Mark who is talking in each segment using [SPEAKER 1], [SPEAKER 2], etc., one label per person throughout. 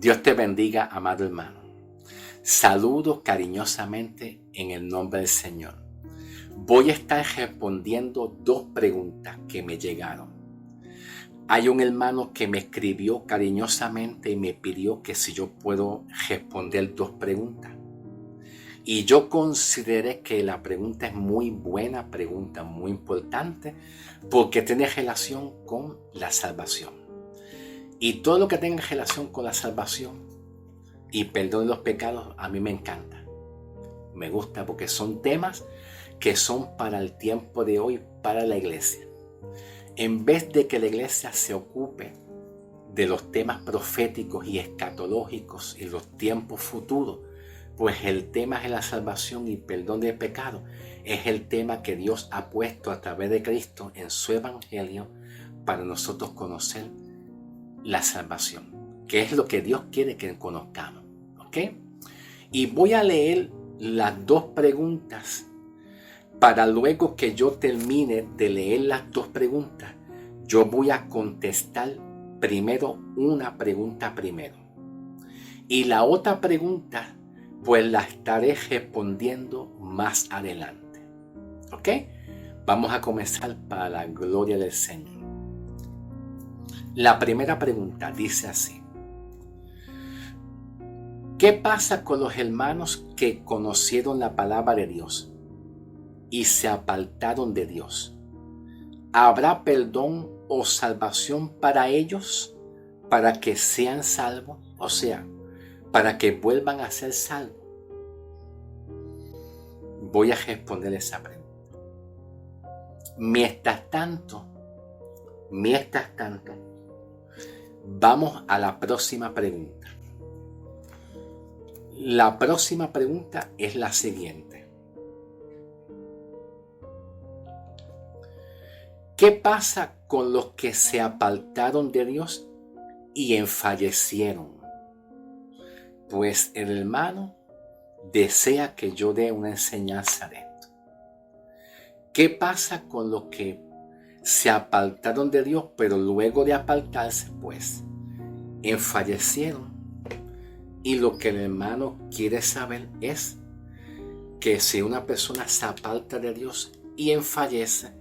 [SPEAKER 1] Dios te bendiga, amado hermano. Saludo cariñosamente en el nombre del Señor. Voy a estar respondiendo dos preguntas que me llegaron. Hay un hermano que me escribió cariñosamente y me pidió que si yo puedo responder dos preguntas. Y yo consideré que la pregunta es muy buena pregunta, muy importante, porque tiene relación con la salvación. Y todo lo que tenga relación con la salvación y perdón de los pecados, a mí me encanta. Me gusta porque son temas que son para el tiempo de hoy, para la iglesia. En vez de que la iglesia se ocupe de los temas proféticos y escatológicos y los tiempos futuros, pues el tema de la salvación y perdón de pecado es el tema que Dios ha puesto a través de Cristo en su evangelio para nosotros conocer la salvación, que es lo que Dios quiere que conozcamos. ¿Ok? Y voy a leer las dos preguntas para luego que yo termine de leer las dos preguntas, yo voy a contestar primero una pregunta primero. Y la otra pregunta, pues la estaré respondiendo más adelante. ¿Ok? Vamos a comenzar para la gloria del Señor. La primera pregunta dice así: ¿qué pasa con los hermanos que conocieron la palabra de Dios y se apartaron de Dios? ¿Habrá perdón o salvación para ellos para que sean salvos? O sea, para que vuelvan a ser salvos. Voy a responder esa pregunta. Mientras tanto, vamos a la próxima pregunta. La próxima pregunta es la siguiente: ¿qué pasa con los que se apartaron de Dios y fallecieron? Pues el hermano desea que yo dé una enseñanza de esto. ¿Qué pasa con los que se apartaron de Dios, pero luego de apartarse, pues, fallecieron? Y lo que el hermano quiere saber es que si una persona se aparta de Dios y fallece,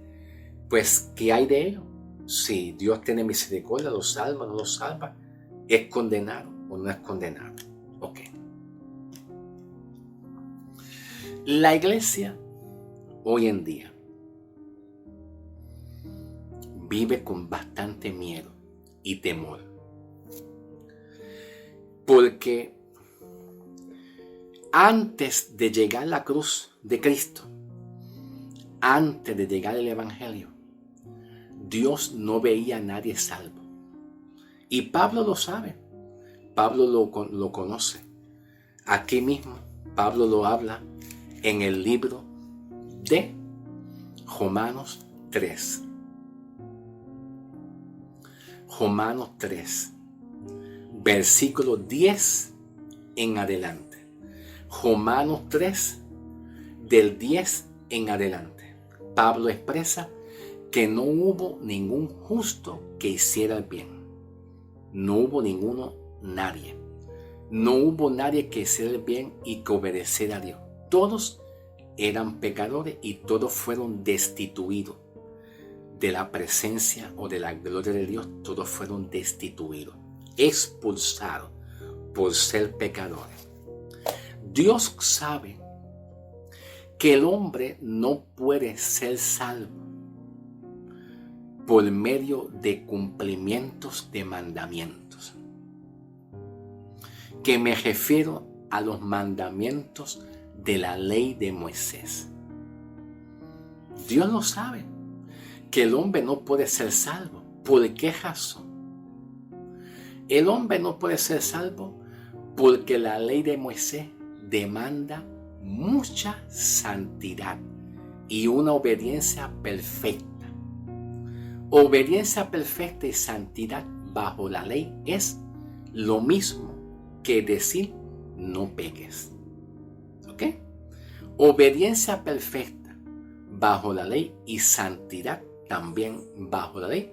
[SPEAKER 1] pues, ¿qué hay de ello? Si Dios tiene misericordia, lo salva, no lo salva, ¿es condenado o no es condenado? Ok. La iglesia hoy en día vive con bastante miedo y temor, porque antes de llegar a la cruz de Cristo, antes de llegar el evangelio, Dios no veía a nadie salvo. Y Pablo lo sabe, Pablo lo conoce. Aquí mismo Pablo lo habla en el libro de Romanos 3. Romanos 3, versículo 10 en adelante. Romanos 3, del 10 en adelante. Pablo expresa que no hubo ningún justo que hiciera el bien. No hubo nadie. No hubo nadie que hiciera el bien y que obedeciera a Dios. Todos eran pecadores y todos fueron destituidos de la presencia o de la gloria de Dios. Todos fueron destituidos, expulsados por ser pecadores. Dios sabe que el hombre no puede ser salvo por medio de cumplimientos de mandamientos. Que me refiero a los mandamientos de la ley de Moisés. Dios lo sabe, que el hombre no puede ser salvo. ¿Por qué razón? El hombre no puede ser salvo porque la ley de Moisés demanda mucha santidad y una obediencia perfecta. Obediencia perfecta y santidad bajo la ley es lo mismo que decir no peques. ¿Ok? Obediencia perfecta bajo la ley y santidad también bajo la ley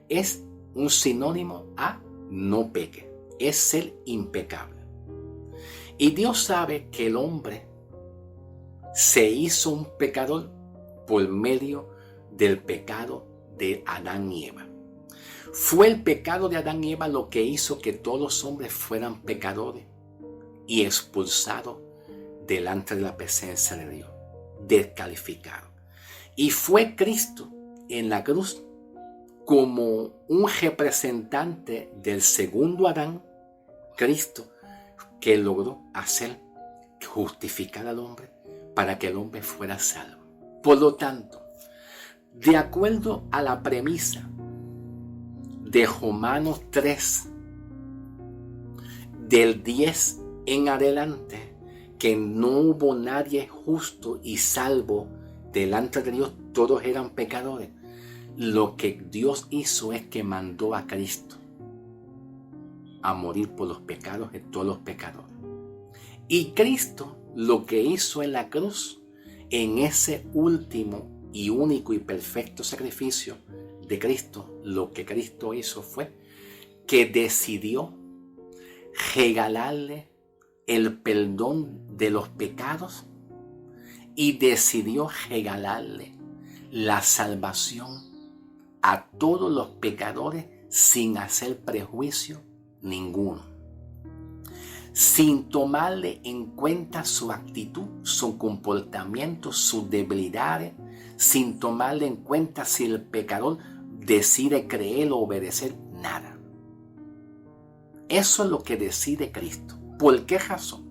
[SPEAKER 1] es un sinónimo a no peque. es ser impecable. Y Dios sabe que el hombre se hizo un pecador por medio del pecado de Adán y Eva. Fue el pecado de Adán y Eva lo que hizo que todos los hombres fueran pecadores y expulsados delante de la presencia de Dios, descalificados. Y fue Cristo en la cruz como un representante del segundo Adán, Cristo, que logró hacer justificar al hombre para que el hombre fuera salvo. Por lo tanto, de acuerdo a la premisa de Romanos 3, del 10 en adelante, que no hubo nadie justo y salvo delante de Dios, todos eran pecadores. Lo que Dios hizo es que mandó a Cristo a morir por los pecados de todos los pecadores. Y Cristo lo que hizo en la cruz, en ese último y único y perfecto sacrificio de Cristo, lo que Cristo hizo fue que decidió regalarle el perdón de los pecados y decidió regalarle la salvación a todos los pecadores sin hacer prejuicio ninguno, sin tomarle en cuenta su actitud, su comportamiento, sus debilidades, sin tomarle en cuenta si el pecador decide creer o obedecer, nada. Eso es lo que decide Cristo. ¿Por qué razón?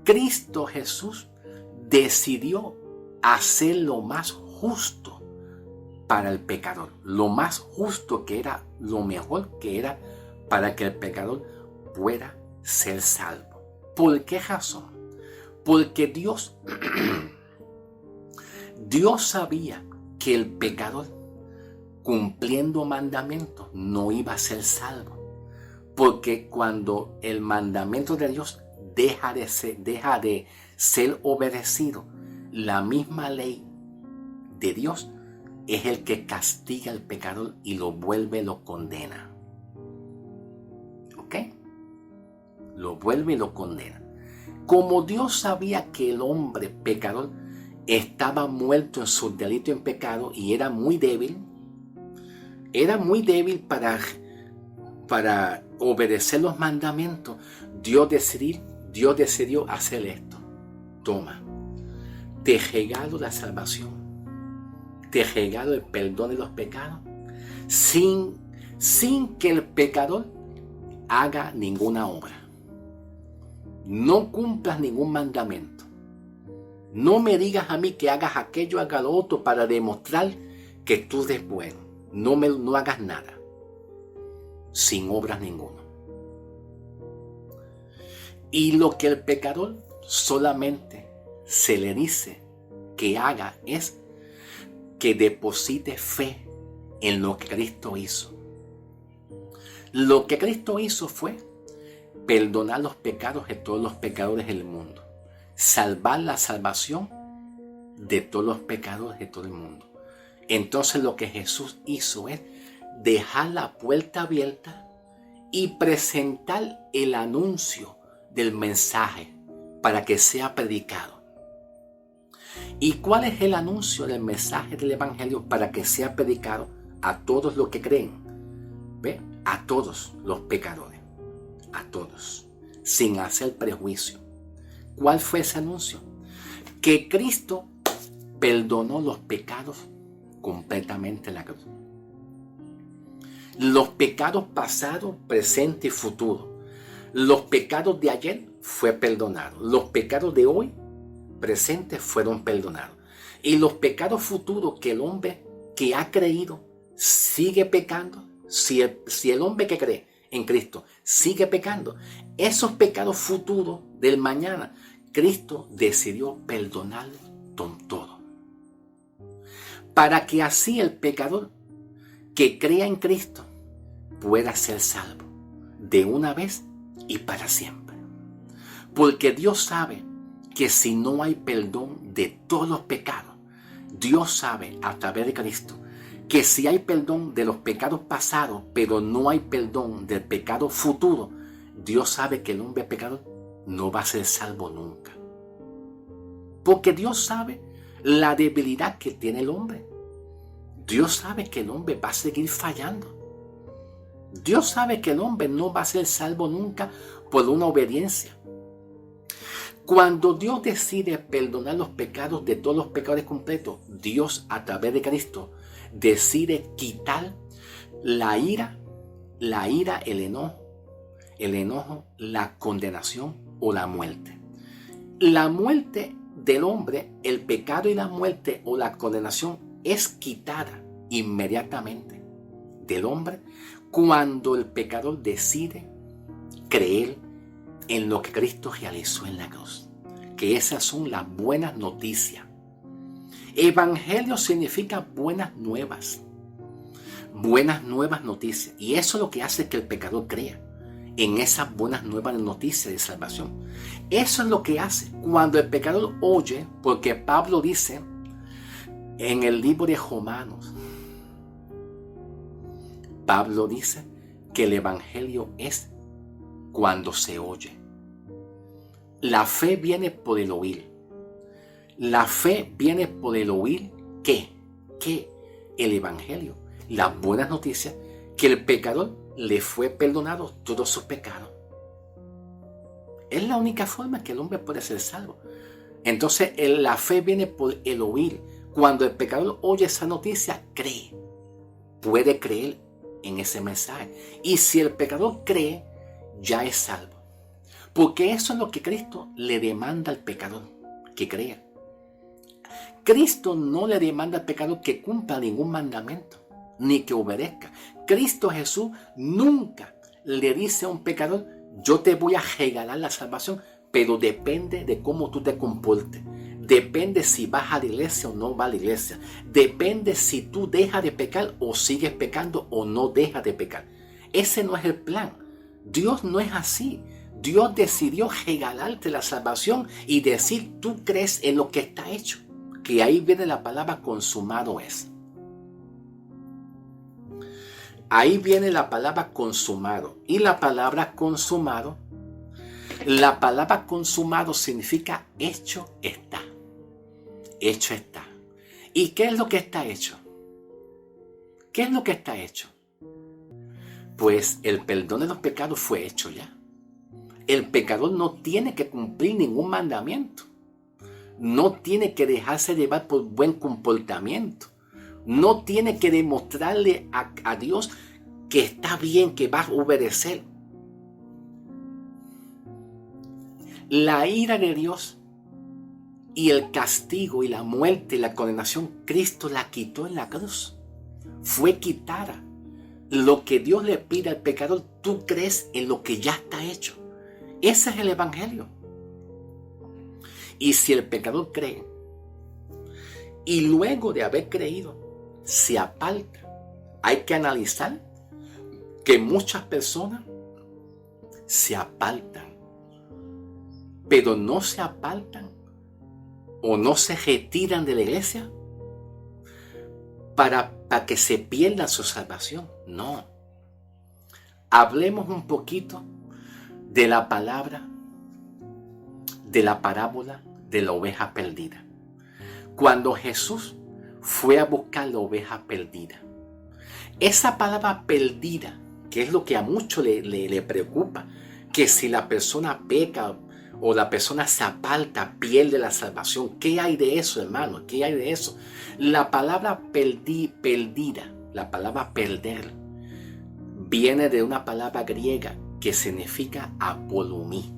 [SPEAKER 1] Cristo Jesús decidió hacer lo más justo para el pecador, lo más justo que era, lo mejor que era para que el pecador pueda ser salvo. ¿Por qué razón? Porque Dios sabía que el pecador, cumpliendo mandamientos, no iba a ser salvo. Porque cuando el mandamiento de Dios deja de ser obedecido, la misma ley de Dios es el que castiga al pecador y lo vuelve, lo condena. ¿Ok? Lo vuelve y lo condena. Como Dios sabía que el hombre pecador estaba muerto en su delito y en pecado y era muy débil para obedecer los mandamientos, Dios decidió hacer esto. Toma, te regalo la salvación, te regalo el perdón de los pecados, sin que el pecador haga ninguna obra. No cumplas ningún mandamiento. No me digas a mí que hagas aquello, haga lo otro para demostrar que tú eres bueno. No hagas nada. Sin obras ninguna. Y lo que el pecador solamente se le dice que haga es que deposite fe en lo que Cristo hizo. Lo que Cristo hizo fue perdonar los pecados de todos los pecadores del mundo, salvar la salvación de todos los pecados de todo el mundo. Entonces lo que Jesús hizo es dejar la puerta abierta y presentar el anuncio del mensaje para que sea predicado. ¿Y cuál es el anuncio del mensaje del evangelio para que sea predicado a todos los que creen? ¿Ve? A todos los pecadores, a todos, sin hacer prejuicio. ¿Cuál fue ese anuncio? Que Cristo perdonó los pecados completamente en la cruz. Los pecados pasados, presentes y futuros. Los pecados de ayer fue perdonado. Los pecados de hoy, presentes, fueron perdonados. Y los pecados futuros que el hombre que ha creído sigue pecando, si el hombre que cree en Cristo sigue pecando, esos pecados futuros del mañana, Cristo decidió perdonarlos todo. Para que así el pecador que crea en Cristo pueda ser salvo de una vez y para siempre. Porque Dios sabe que si no hay perdón de todos los pecados, Dios sabe a través de Cristo que si hay perdón de los pecados pasados, pero no hay perdón del pecado futuro, Dios sabe que el hombre pecador no va a ser salvo nunca. Porque Dios sabe la debilidad que tiene el hombre. Dios sabe que el hombre va a seguir fallando. Dios sabe que el hombre no va a ser salvo nunca por una obediencia. Cuando Dios decide perdonar los pecados de todos los pecadores completos, Dios a través de Cristo decide quitar la ira, el enojo, la condenación o la muerte. La muerte del hombre, el pecado y la muerte o la condenación es quitada inmediatamente del hombre cuando el pecador decide creer en lo que Cristo realizó en la cruz. Que esas son las buenas noticias. Evangelio significa buenas nuevas. Buenas nuevas noticias. Y eso es lo que hace que el pecador crea en esas buenas nuevas noticias de salvación. Eso es lo que hace cuando el pecador oye, porque Pablo dice en el libro de Romanos, Pablo dice que el evangelio es cuando se oye. La fe viene por el oír. La fe viene por el oír ¿qué? ¿Qué? El evangelio. Las buenas noticias que el pecador le fue perdonado todos sus pecados. Es la única forma que el hombre puede ser salvo. Entonces la fe viene por el oír. Cuando el pecador oye esa noticia, cree. Puede creer en ese mensaje. Y si el pecador cree, ya es salvo. Porque eso es lo que Cristo le demanda al pecador, que crea. Cristo no le demanda al pecador que cumpla ningún mandamiento, ni que obedezca. Cristo Jesús nunca le dice a un pecador, yo te voy a regalar la salvación, pero depende de cómo tú te comportes. Depende si vas a la iglesia o no vas a la iglesia. Depende si tú dejas de pecar o sigues pecando o no dejas de pecar. Ese no es el plan. Dios no es así. Dios decidió regalarte la salvación y decir, tú crees en lo que está hecho. Que ahí viene la palabra consumado es. Ahí viene la palabra consumado. Y la palabra consumado significa hecho está. Hecho está. ¿Y qué es lo que está hecho? ¿Qué es lo que está hecho? Pues el perdón de los pecados fue hecho ya. El pecador no tiene que cumplir ningún mandamiento. No tiene que dejarse llevar por buen comportamiento. No tiene que demostrarle a Dios que está bien, que va a obedecer. La ira de Dios y el castigo y la muerte y la condenación, Cristo la quitó en la cruz. Fue quitada. Lo que Dios le pide al pecador, tú crees en lo que ya está hecho. Ese es el evangelio. Y si el pecador cree y luego de haber creído se aparta, hay que analizar que muchas personas se apartan, pero no se apartan o no se retiran de la iglesia para que se pierda su salvación. No. Hablemos un poquito de la palabra, de la parábola de la oveja perdida. Cuando Jesús fue a buscar la oveja perdida, esa palabra perdida, que es lo que a muchos le preocupa, que si la persona peca o la persona se aparta, pierde la salvación. ¿Qué hay de eso, hermano? ¿Qué hay de eso? La palabra perdida, la palabra perder, viene de una palabra griega que significa apolumí.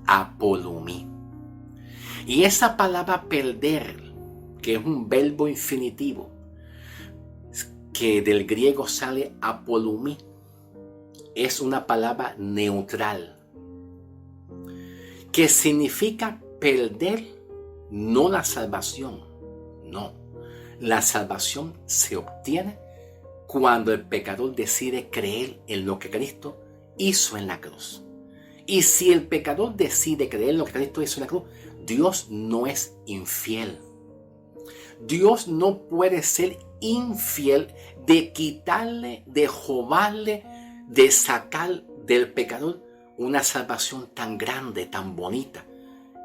[SPEAKER 1] Apolumí. Y esa palabra perder, que es un verbo infinitivo, que del griego sale apolumí, es una palabra neutral, que significa perder no la salvación, no. La salvación se obtiene cuando el pecador decide creer en lo que Cristo hizo en la cruz. Y si el pecador decide creer en lo que Cristo hizo en la cruz, Dios no es infiel. Dios no puede ser infiel de quitarle, de robarle, de sacar del pecador una salvación tan grande, tan bonita,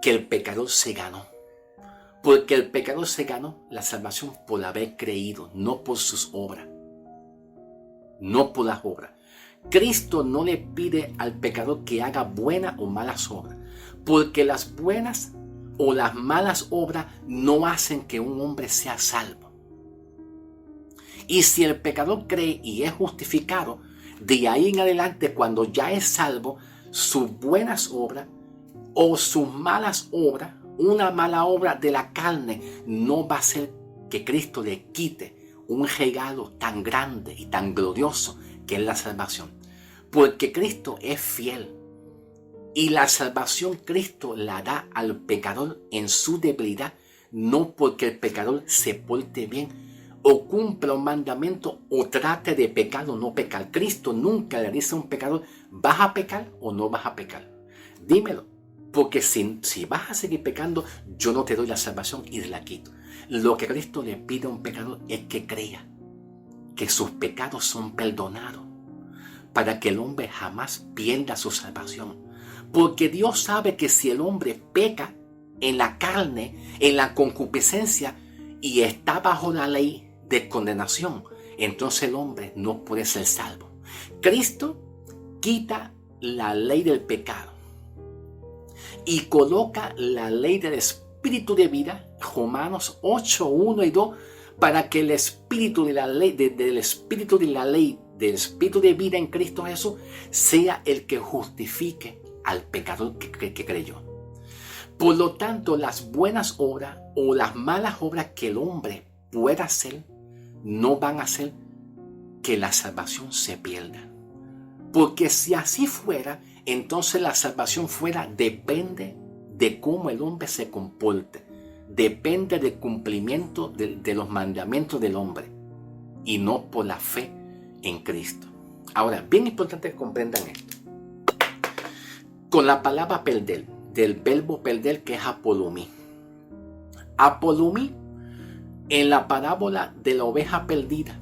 [SPEAKER 1] que el pecador se ganó. Porque el pecador se ganó la salvación por haber creído, no por sus obras. No por las obras. Cristo no le pide al pecador que haga buenas o malas obras, porque las buenas o las malas obras no hacen que un hombre sea salvo. Y si el pecador cree y es justificado, de ahí en adelante, cuando ya es salvo, sus buenas obras o sus malas obras, una mala obra de la carne, no va a hacer que Cristo le quite un regalo tan grande y tan glorioso que es la salvación. Porque Cristo es fiel. Y la salvación Cristo la da al pecador en su debilidad, no porque el pecador se porte bien o cumpla un mandamiento o trate de pecar o no pecar. Cristo nunca le dice a un pecador, ¿vas a pecar o no vas a pecar? Dímelo, porque si vas a seguir pecando, yo no te doy la salvación y te la quito. Lo que Cristo le pide a un pecador es que crea que sus pecados son perdonados, para que el hombre jamás pierda su salvación. Porque Dios sabe que si el hombre peca en la carne, en la concupiscencia, y está bajo la ley de condenación, entonces el hombre no puede ser salvo. Cristo quita la ley del pecado y coloca la ley del espíritu de vida, Romanos 8, 1 y 2, para que el espíritu de la ley, del espíritu de la ley, del espíritu de vida en Cristo Jesús, sea el que justifique al pecador que creyó. Por lo tanto, las buenas obras o las malas obras que el hombre pueda hacer no van a hacer que la salvación se pierda. Porque si así fuera, entonces la salvación depende de cómo el hombre se comporte. Depende del cumplimiento de los mandamientos del hombre y no por la fe en Cristo. Ahora, bien importante que comprendan esto. Con la palabra perder, del verbo perder, que es apolumí. Apolumí, en la parábola de la oveja perdida,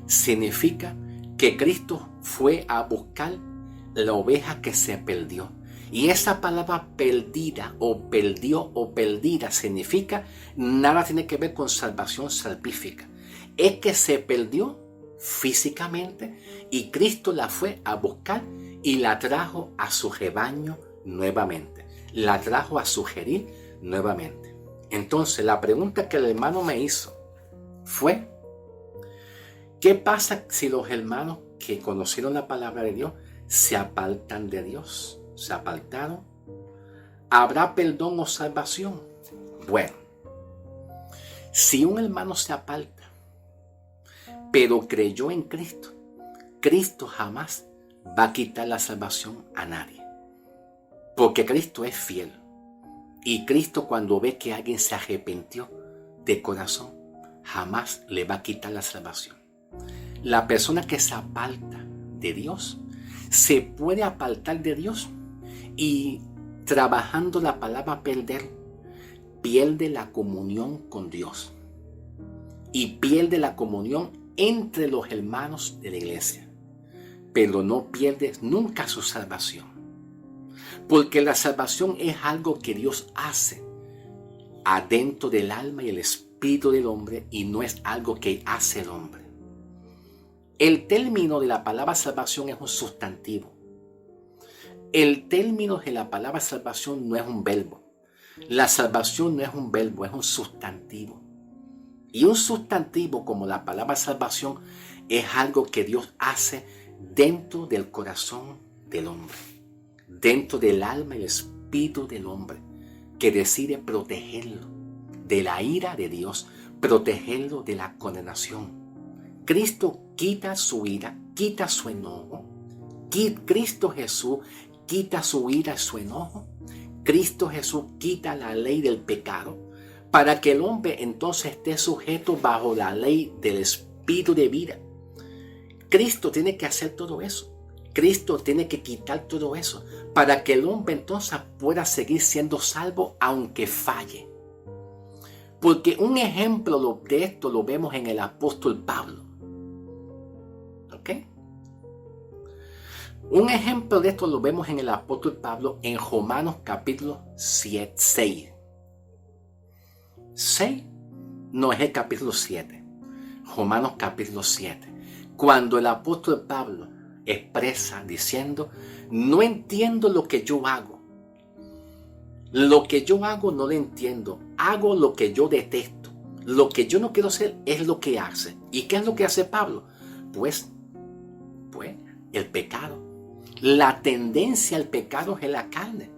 [SPEAKER 1] significa que Cristo fue a buscar la oveja que se perdió. Y esa palabra perdida o perdió o perdida significa, nada tiene que ver con salvación salvífica. Es que se perdió físicamente y Cristo la fue a buscar y la trajo a su rebaño nuevamente. La trajo a sugerir nuevamente. Entonces la pregunta que el hermano me hizo fue, ¿qué pasa si los hermanos que conocieron la palabra de Dios se apartan de Dios? ¿Se apartaron? ¿Habrá perdón o salvación? Bueno, si un hermano se aparta, pero creyó en Cristo, Cristo jamás va a quitar la salvación a nadie. Porque Cristo es fiel. Y Cristo, cuando ve que alguien se arrepintió de corazón, jamás le va a quitar la salvación. La persona que se aparta de Dios, se puede apartar de Dios y trabajando la palabra perder, pierde la comunión con Dios y pierde la comunión entre los hermanos de la iglesia, pero no pierde nunca su salvación, porque la salvación es algo que Dios hace adentro del alma y el espíritu del hombre y no es algo que hace el hombre. El término de la palabra salvación es un sustantivo. El término de la palabra salvación no es un verbo. La salvación no es un verbo, es un sustantivo. Y un sustantivo como la palabra salvación es algo que Dios hace dentro del corazón del hombre, dentro del alma y el espíritu del hombre, que decide protegerlo de la ira de Dios, protegerlo de la condenación. Cristo quita su ira, quita su enojo. Cristo Jesús quita su ira y su enojo. Cristo Jesús quita la ley del pecado para que el hombre entonces esté sujeto bajo la ley del espíritu de vida. Cristo tiene que hacer todo eso. Cristo tiene que quitar todo eso para que el hombre entonces pueda seguir siendo salvo aunque falle. Porque un ejemplo de esto lo vemos en el apóstol Pablo. ¿Ok? Un ejemplo de esto lo vemos en el apóstol Pablo en Romanos capítulo 6. 6 no es el capítulo 7. Romanos capítulo 7. Cuando el apóstol Pablo expresa diciendo, no entiendo lo que yo hago. Lo que yo hago no lo entiendo. Hago lo que yo detesto. Lo que yo no quiero hacer es lo que hace. ¿Y qué es lo que hace Pablo? Pues el pecado. La tendencia al pecado es en la carne.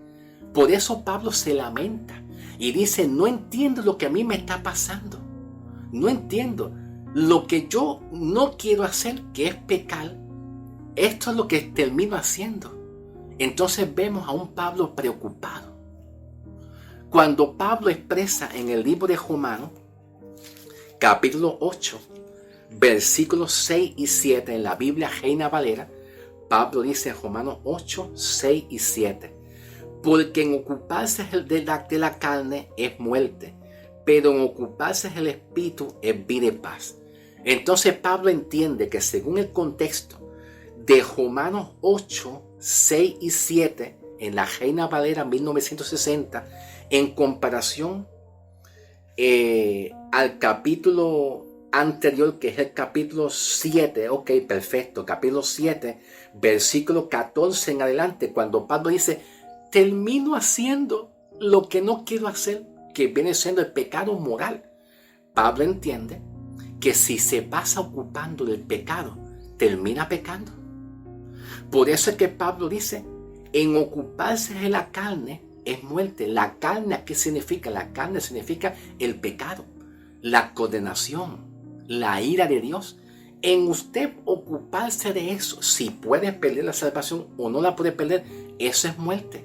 [SPEAKER 1] Por eso Pablo se lamenta y dice, no entiendo lo que a mí me está pasando. No entiendo. Lo que yo no quiero hacer, que es pecar, esto es lo que termino haciendo. Entonces vemos a un Pablo preocupado. Cuando Pablo expresa en el libro de Romanos, capítulo 8, versículos 6 y 7 en la Biblia Reina Valera, Pablo dice en Romanos 8, 6 y 7, porque en ocuparse de la carne es muerte, pero en ocuparse del espíritu es vida y paz. Entonces Pablo entiende que según el contexto de Romanos 8, 6 y 7 en la Reina Valera 1960, en comparación al capítulo anterior, que es el capítulo 7, ok, perfecto, capítulo 7, versículo 14 en adelante, cuando Pablo dice, termino haciendo lo que no quiero hacer, que viene siendo el pecado moral. Pablo entiende que si se pasa ocupando del pecado, termina pecando. Por eso es que Pablo dice, en ocuparse de la carne es muerte. La carne, ¿qué significa? La carne significa el pecado, la condenación, la ira de Dios. En usted ocuparse de eso, si puedes perder la salvación o no la puedes perder, eso es muerte.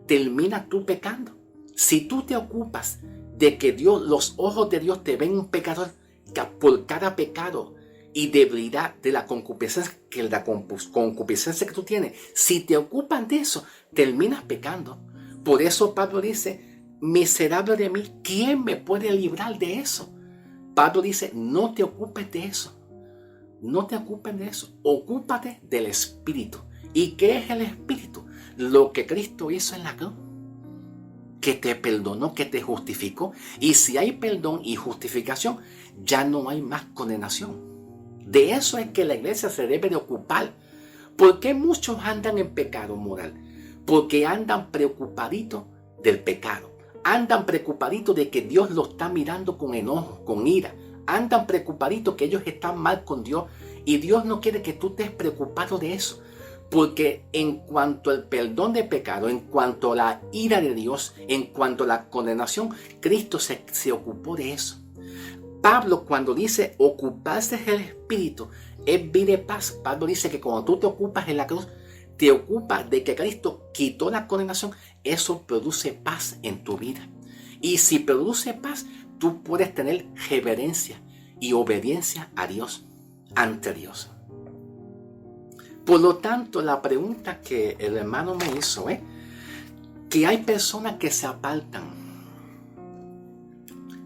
[SPEAKER 1] Termina tú pecando. Si tú te ocupas de que Dios, los ojos de Dios te ven un pecador por cada pecado y debilidad de la concupiscencia que tú tienes, si te ocupan de eso, terminas pecando. Por eso Pablo dice, miserable de mí, ¿quién me puede librar de eso? Pablo dice, no te ocupes de eso. No te ocupes de eso. Ocúpate del Espíritu. ¿Y qué es el Espíritu? Lo que Cristo hizo en la cruz. Que te perdonó, que te justificó. Y si hay perdón y justificación, ya no hay más condenación. De eso es que la iglesia se debe de ocupar. ¿Por qué muchos andan en pecado moral? Porque andan preocupaditos del pecado. Andan preocupaditos de que Dios los está mirando con enojo, con ira. Andan preocupaditos que ellos están mal con Dios. Y Dios no quiere que tú estés preocupado de eso. Porque en cuanto al perdón de pecado, en cuanto a la ira de Dios, en cuanto a la condenación, Cristo se ocupó de eso. Pablo, cuando dice ocuparse del Espíritu es vida y paz, Pablo dice que cuando tú te ocupas en la cruz, te ocupas de que Cristo quitó la condenación, eso produce paz en tu vida. Y si produce paz, tú puedes tener reverencia y obediencia a Dios, ante Dios. Por lo tanto, la pregunta que el hermano me hizo es que hay personas que se apartan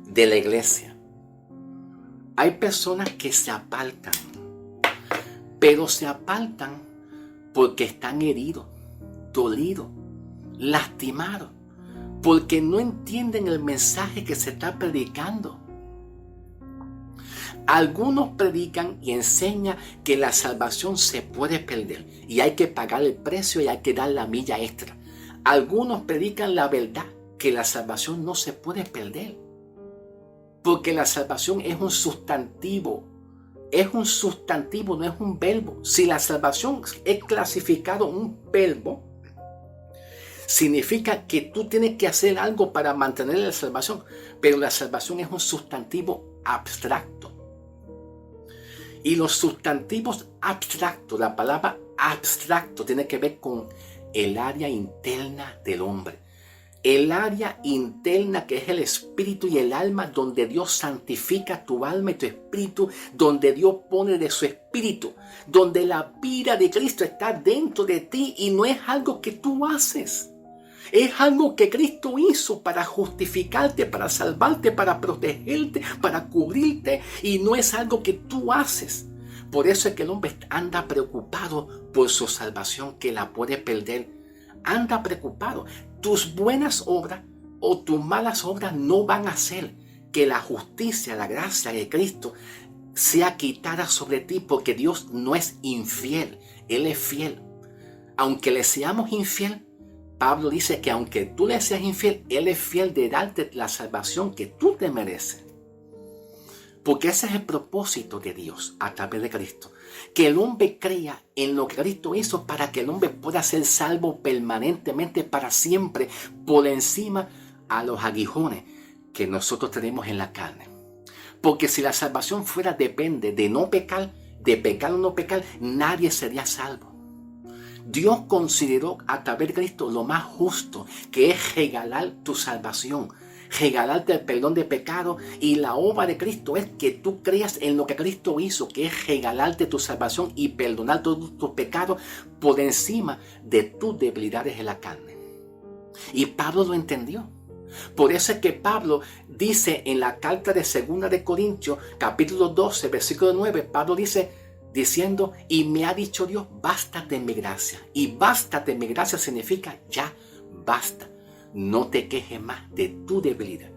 [SPEAKER 1] de la iglesia. Hay personas que se apartan, pero se apartan porque están heridos, dolidos, lastimados, porque no entienden el mensaje que se está predicando. Algunos predican y enseñan que la salvación se puede perder y hay que pagar el precio y hay que dar la milla extra. Algunos predican la verdad, que la salvación no se puede perder, porque la salvación es un sustantivo. Es un sustantivo, no es un verbo. Si la salvación es clasificado un verbo, significa que tú tienes que hacer algo para mantener la salvación, pero la salvación es un sustantivo abstracto. Y los sustantivos abstractos, la palabra abstracto tiene que ver con el área interna del hombre. El área interna que es el espíritu y el alma, donde Dios santifica tu alma y tu espíritu, donde Dios pone de su espíritu, donde la vida de Cristo está dentro de ti y no es algo que tú haces. Es algo que Cristo hizo para justificarte, para salvarte, para protegerte, para cubrirte, y no es algo que tú haces. Por eso es que el hombre anda preocupado por su salvación, que la puede perder. Anda preocupado. Tus buenas obras o tus malas obras no van a hacer que la justicia, la gracia de Cristo sea quitada sobre ti, porque Dios no es infiel, Él es fiel. Aunque le seamos infiel, Pablo dice que aunque tú le seas infiel, Él es fiel de darte la salvación que tú te mereces. Porque ese es el propósito de Dios a través de Cristo. Que el hombre crea en lo que Cristo hizo para que el hombre pueda ser salvo permanentemente para siempre, por encima a los aguijones que nosotros tenemos en la carne. Porque si la salvación fuera depende de no pecar, de pecar o no pecar, nadie sería salvo. Dios consideró a través de Cristo lo más justo, que es regalar tu salvación, regalarte el perdón de pecado, y la obra de Cristo es que tú creas en lo que Cristo hizo, que es regalarte tu salvación y perdonar todos tus pecados por encima de tus debilidades en la carne. Y Pablo lo entendió. Por eso es que Pablo dice en la carta de 2 de Corintios, capítulo 12, versículo 9, Pablo dice, diciendo, y me ha dicho Dios, bástate en mi gracia. Y bástate en mi gracia significa ya basta. No te quejes más de tu debilidad.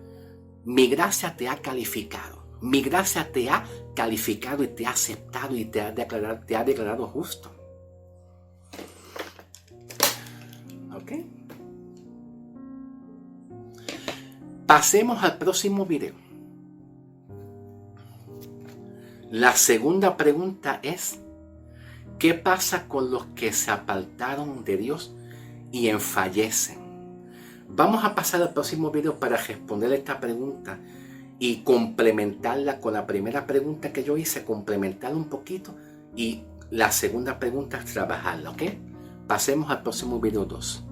[SPEAKER 1] Mi gracia te ha calificado. Mi gracia te ha calificado y te ha aceptado y te ha declarado justo. ¿Ok? Pasemos al próximo video. La segunda pregunta es, ¿qué pasa con los que se apartaron de Dios y enfallecen? Vamos a pasar al próximo video para responder esta pregunta y complementarla con la primera pregunta que yo hice, complementarla un poquito, y la segunda pregunta es trabajarla, ¿ok? Pasemos al próximo video 2.